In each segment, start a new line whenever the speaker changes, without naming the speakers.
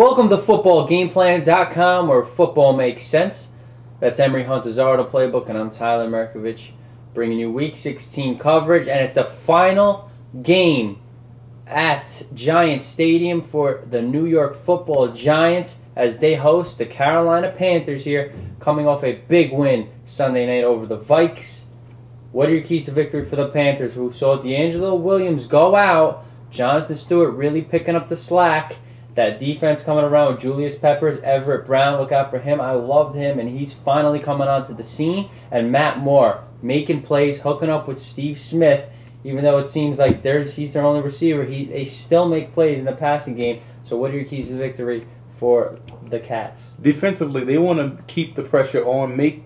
Welcome to footballgameplan.com, where football makes sense. That's Emery Huntazaro, playbook, and I'm Tyler Merkovich, bringing you Week 16 coverage. And it's a final game at Giants Stadium for the New York Football Giants as they host the Carolina Panthers here, coming off a big win Sunday night over the Vikes. What are your keys to victory for the Panthers, who saw D'Angelo Williams go out, Jonathan Stewart really picking up the slack, that defense coming around with Julius Peppers, Everett Brown, look out for him. I loved him, and he's finally coming onto the scene. And Matt Moore making plays, hooking up with Steve Smith, even though it seems like he's their only receiver. They still make plays in the passing game. So what are your keys to victory for the Cats?
Defensively, they want to keep the pressure on, make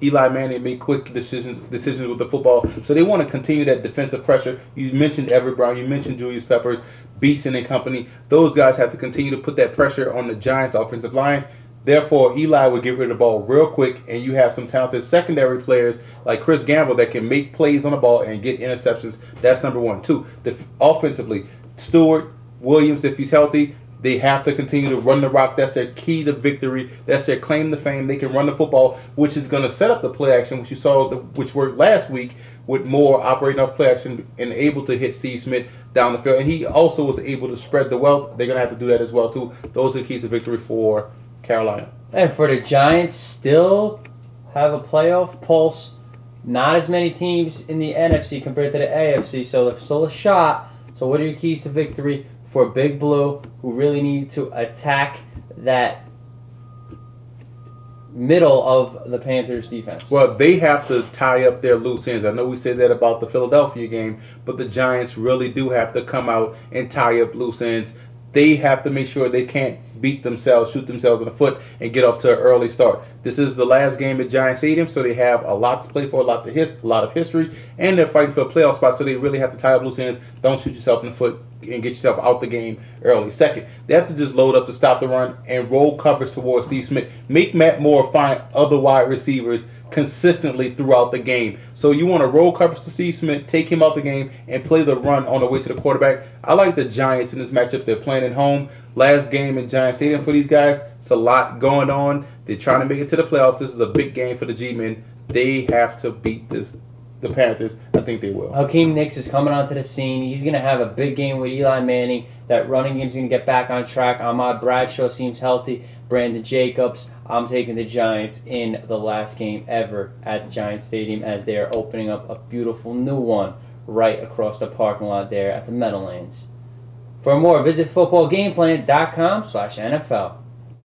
Eli Manning make quick decisions with the football. So they want to continue that defensive pressure. You mentioned Everett Brown, you mentioned Julius Peppers, Beatson and company. Those guys have to continue to put that pressure on the Giants' offensive line. Therefore, Eli will get rid of the ball real quick, and you have some talented secondary players like Chris Gamble that can make plays on the ball and get interceptions. That's number one. Two, offensively, Stewart, Williams, if he's healthy, they have to continue to run the rock. That's their key to victory. That's their claim to fame. They can run the football, which is going to set up the play action, which you saw, which worked last week with Moore operating off play action and able to hit Steve Smith down the field. And he also was able to spread the wealth. They're going to have to do that as well, too. Those are the keys to victory for Carolina.
And for the Giants, still have a playoff pulse. Not as many teams in the NFC compared to the AFC, so there's still a shot. So what are your keys to victory for Big Blue, who really need to attack that middle of the Panthers defense?
Well, they have to tie up their loose ends. I know we said that about the Philadelphia game, but the Giants really do have to come out and tie up loose ends. They have to make sure they can't beat themselves, shoot themselves in the foot, and get off to an early start. This is the last game at Giant Stadium, so they have a lot to play for, a lot of history, and they're fighting for a playoff spot, so they really have to tie up loose ends. Don't shoot yourself in the foot and get yourself out the game early. Second, they have to just load up to stop the run and roll coverage towards Steve Smith. Make Matt Moore find other wide receivers consistently throughout the game. So you want to roll coverage to Steve Smith, take him out the game, and play the run on the way to the quarterback. I like the Giants in this matchup. They're playing at home. Last game at Giant Stadium for these guys. It's a lot going on. They're trying to make it to the playoffs. This is a big game for the G-men. They have to beat the Panthers. I think they will.
Hakeem Nicks is coming onto the scene. He's going to have a big game with Eli Manning. That running game's going to get back on track. Ahmad Bradshaw seems healthy. Brandon Jacobs. I'm taking the Giants in the last game ever at the Giant Stadium, as they are opening up a beautiful new one right across the parking lot there at the Meadowlands. For more, visit footballgameplan.com/NFL.